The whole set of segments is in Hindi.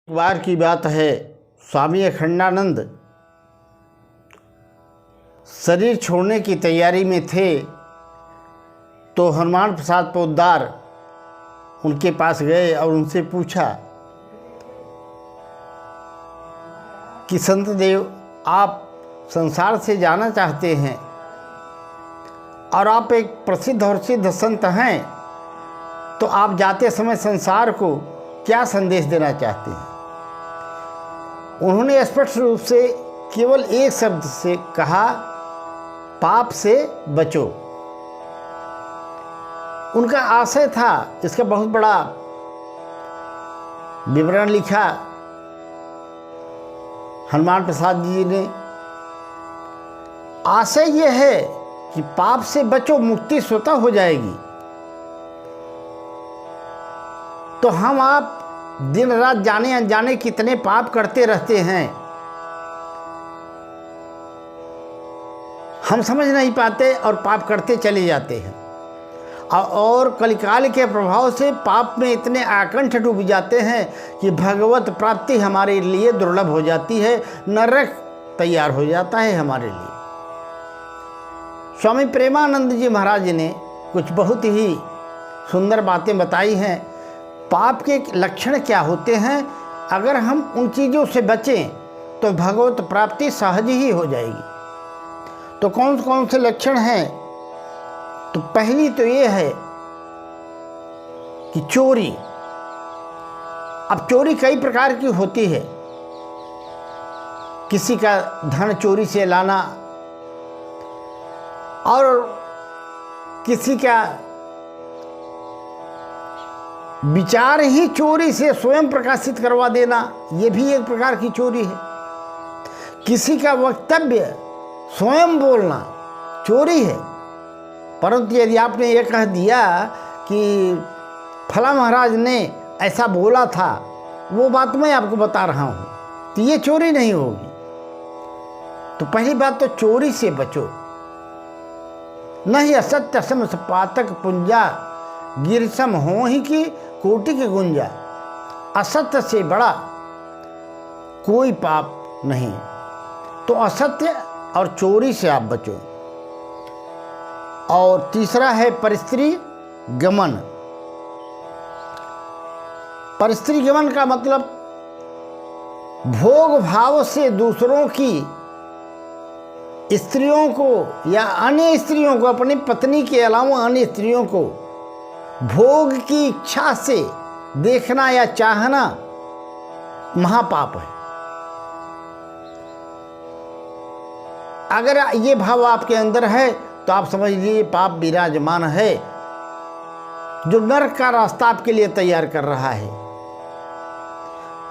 एक बार की बात है, स्वामी अखंडानंद शरीर छोड़ने की तैयारी में थे तो हनुमान प्रसाद पोद्दार उनके पास गए और उनसे पूछा कि संत देव, आप संसार से जाना चाहते हैं और आप एक प्रसिद्ध और सिद्ध संत हैं, तो आप जाते समय संसार को क्या संदेश देना चाहते हैं? उन्होंने स्पष्ट रूप से केवल एक शब्द से कहा, पाप से बचो। उनका आशय था, इसका बहुत बड़ा विवरण लिखा हनुमान प्रसाद जी ने। आशय यह है कि पाप से बचो, मुक्ति स्वतः हो जाएगी। तो हम आप दिन रात जाने अनजाने कितने पाप करते रहते हैं, हम समझ नहीं पाते और पाप करते चले जाते हैं। और कलिकाल के प्रभाव से पाप में इतने आकंठ डूब जाते हैं कि भगवत प्राप्ति हमारे लिए दुर्लभ हो जाती है, नरक तैयार हो जाता है हमारे लिए। स्वामी प्रेमानंद जी महाराज ने कुछ बहुत ही सुंदर बातें बताई हैं। पाप के लक्षण क्या होते हैं, अगर हम उन चीज़ों से बचें तो भगवत प्राप्ति सहज ही हो जाएगी। तो कौन कौन से लक्षण हैं? तो पहली तो ये है कि चोरी। अब चोरी कई प्रकार की होती है। किसी का धन चोरी से लाना, और किसी का विचार ही चोरी से स्वयं प्रकाशित करवा देना, यह भी एक प्रकार की चोरी है। किसी का वक्तव्य स्वयं बोलना चोरी है। परंतु यदि आपने ये कह दिया कि फला महाराज ने ऐसा बोला था, वो बात मैं आपको बता रहा हूँ, तो ये चोरी नहीं होगी। तो पहली बात तो चोरी से बचो। नहीं असत्य सम पातक पुंजा, गिरसम हो ही की कोटि के गुंजा। असत्य से बड़ा कोई पाप नहीं। तो असत्य और चोरी से आप बचो। और तीसरा है परस्त्री गमन। परस्त्री गमन का मतलब भोग भाव से दूसरों की स्त्रियों को या अन्य स्त्रियों को, अपनी पत्नी के अलावा अन्य स्त्रियों को भोग की इच्छा से देखना या चाहना महापाप है। अगर ये भाव आपके अंदर है तो आप समझ लीजिए पाप विराजमान है, जो नरक का रास्ता आपके लिए तैयार कर रहा है।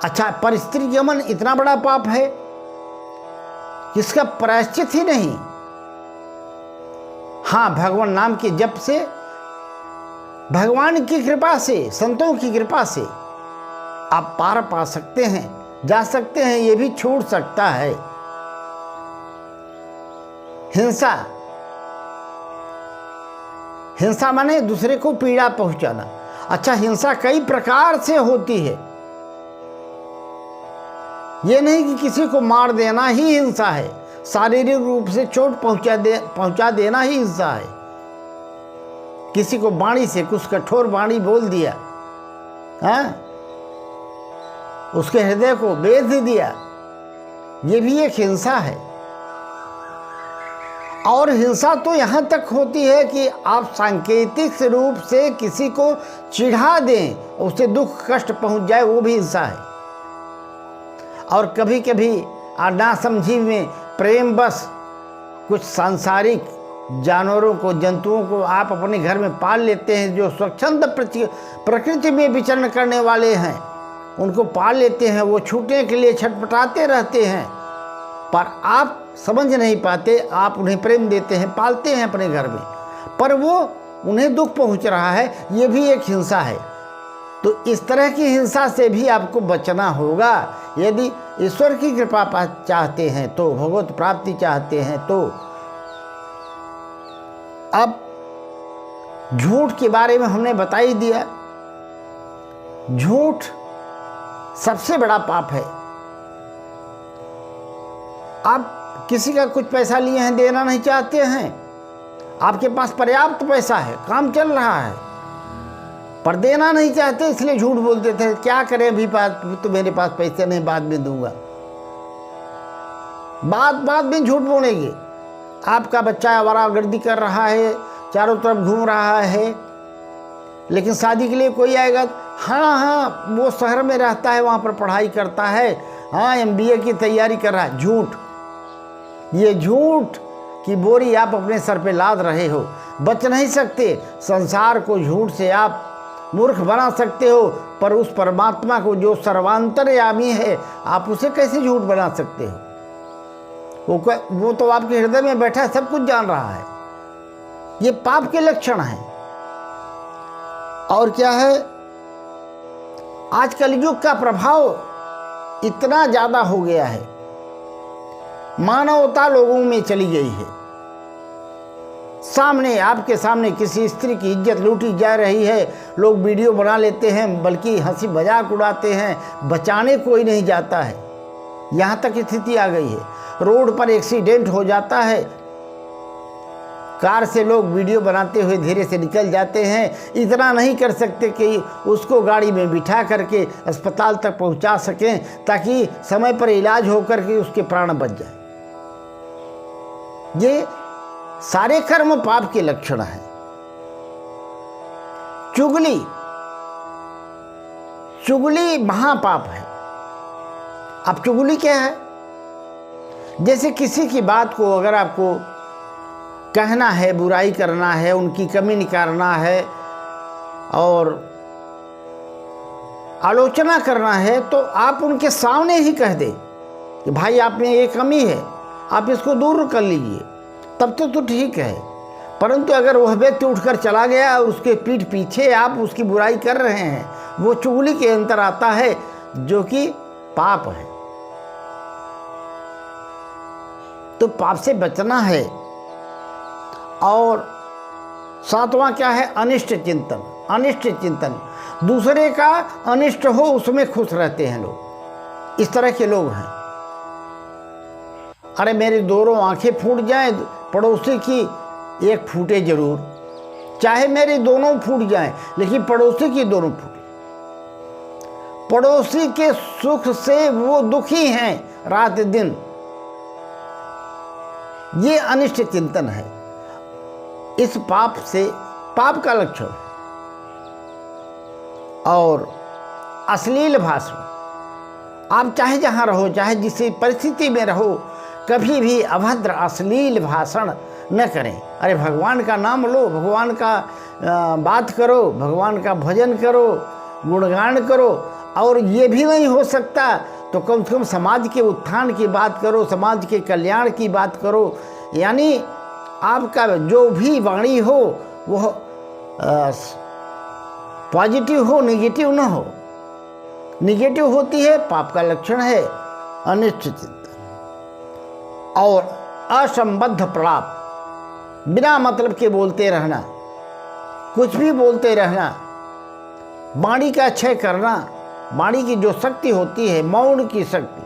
अच्छा, परस्त्री गमन इतना बड़ा पाप है, इसका प्रायश्चित ही नहीं। हाँ, भगवान नाम के जप से, भगवान की कृपा से, संतों की कृपा से आप पार पा सकते हैं, जा सकते हैं, ये भी छूट सकता है। हिंसा, हिंसा माने दूसरे को पीड़ा पहुंचाना। अच्छा, हिंसा कई प्रकार से होती है। ये नहीं कि किसी को मार देना ही हिंसा है, शारीरिक रूप से चोट पहुंचा देना ही हिंसा है। किसी को वाणी से कुछ कठोर वाणी बोल दिया, हाँ, उसके हृदय को बेध दिया, ये भी एक हिंसा है। और हिंसा तो यहाँ तक होती है कि आप सांकेतिक रूप से किसी को चिढ़ा दें, उसे दुख कष्ट पहुंच जाए, वो भी हिंसा है। और कभी कभी नासमझी में प्रेम बस कुछ सांसारिक जानवरों को, जंतुओं को आप अपने घर में पाल लेते हैं, जो स्वच्छंद प्रकृति में विचरण करने वाले हैं, उनको पाल लेते हैं। वो छूटने के लिए छटपटाते रहते हैं, पर आप समझ नहीं पाते। आप उन्हें प्रेम देते हैं, पालते हैं अपने घर में, पर वो उन्हें दुख पहुंच रहा है, ये भी एक हिंसा है। तो इस तरह की हिंसा से भी आपको बचना होगा। यदि ईश्वर की कृपा चाहते हैं तो, भगवत प्राप्ति चाहते हैं तो। अब झूठ के बारे में हमने बता ही दिया। झूठ सबसे बड़ा पाप है। आप किसी का कुछ पैसा लिए हैं, देना नहीं चाहते हैं, आपके पास पर्याप्त पैसा है, काम चल रहा है, पर देना नहीं चाहते इसलिए झूठ बोलते थे, क्या करें अभी तो मेरे पास पैसे नहीं, बाद में दूंगा। बात में झूठ बोलेंगे। आपका बच्चा आवारागर्दी कर रहा है, चारों तरफ घूम रहा है, लेकिन शादी के लिए कोई आएगा, हाँ वो शहर में रहता है, वहाँ पर पढ़ाई करता है, हाँ MBA की तैयारी कर रहा है। झूठ, ये झूठ की बोरी आप अपने सर पे लाद रहे हो। बच नहीं सकते। संसार को झूठ से आप मूर्ख बना सकते हो, पर उस परमात्मा को जो सर्वांतर्यामी है, आप उसे कैसे झूठ बना सकते हो? वो तो आपके हृदय में बैठा है, सब कुछ जान रहा है। ये पाप के लक्षण हैं। और क्या है, आज कलयुग का प्रभाव इतना ज़्यादा हो गया है, मानवता लोगों में चली गई है। सामने, आपके सामने किसी स्त्री की इज्जत लूटी जा रही है, लोग वीडियो बना लेते हैं, बल्कि हंसी मजाक उड़ाते हैं, बचाने कोई नहीं जाता है। यहाँ तक स्थिति आ गई है। रोड पर एक्सीडेंट हो जाता है, कार से लोग वीडियो बनाते हुए धीरे से निकल जाते हैं, इतना नहीं कर सकते कि उसको गाड़ी में बिठा करके अस्पताल तक पहुंचा सकें, ताकि समय पर इलाज होकर के उसके प्राण बच जाए। ये सारे कर्म पाप के लक्षण हैं। चुगली महापाप है। अब चुगली क्या है? जैसे किसी की बात को अगर आपको कहना है, बुराई करना है, उनकी कमी निकालना है और आलोचना करना है, तो आप उनके सामने ही कह दें कि भाई आप में ये कमी है, आप इसको दूर कर लीजिए, तब तो ठीक है। परंतु अगर वह व्यक्ति उठकर चला गया और उसके पीठ पीछे आप उसकी बुराई कर रहे हैं, वो चुगली के अंतर आता है, जो कि पाप है। तो पाप से बचना है। और सातवां क्या है? अनिष्ट चिंतन। अनिष्ट चिंतन, दूसरे का अनिष्ट हो उसमें खुश रहते हैं लोग। इस तरह के लोग हैं, अरे मेरी दोनों आंखें फूट जाएं, पड़ोसी की एक फूटे जरूर, चाहे मेरी दोनों फूट जाएं, लेकिन पड़ोसी की दोनों फूटे। पड़ोसी के सुख से वो दुखी हैं रात दिन। ये अनिष्ट चिंतन है। इस पाप से, पाप का लक्षण। और अश्लील भाषण, आप चाहे जहाँ रहो, चाहे जिस परिस्थिति में रहो, कभी भी अभद्र अश्लील भाषण न करें। अरे भगवान का नाम लो, भगवान का बात करो, भगवान का भजन करो, गुणगान करो। और ये भी नहीं हो सकता तो कम से कम समाज के उत्थान की बात करो, समाज के कल्याण की बात करो। यानी आपका जो भी वाणी हो वह पॉजिटिव हो, नेगेटिव ना हो। नेगेटिव होती है, पाप का लक्षण है। अनिष्ट चिंतन और असंबद्ध प्रलाप, बिना मतलब के बोलते रहना, कुछ भी बोलते रहना, वाणी का क्षय करना। वाणी की जो शक्ति होती है, मौन की शक्ति,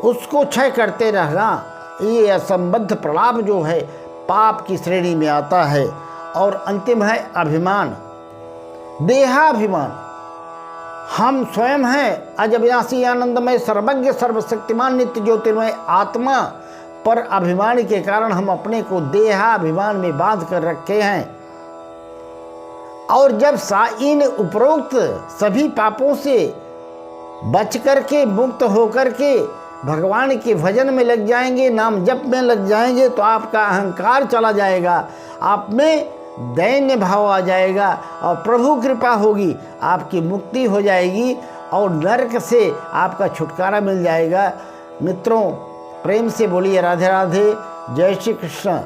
उसको क्षय करते रहना, ये असंबद्ध प्रलाप जो है पाप की श्रेणी में आता है। और अंतिम है अभिमान, देहाभिमान। हम स्वयं हैं अज अविनाशी आनंदमय सर्वज्ञ सर्वशक्तिमान नित्य ज्योतिर्मय आत्मा, पर अभिमान के कारण हम अपने को देहाभिमान में बांध कर रखे हैं। और जब इन उपरोक्त सभी पापों से बच करके, मुक्त होकर के भगवान के भजन में लग जाएंगे, नाम जप में लग जाएंगे, तो आपका अहंकार चला जाएगा, आप में दैन्य भाव आ जाएगा और प्रभु कृपा होगी, आपकी मुक्ति हो जाएगी और नरक से आपका छुटकारा मिल जाएगा। मित्रों, प्रेम से बोलिए राधे राधे, जय श्री कृष्ण।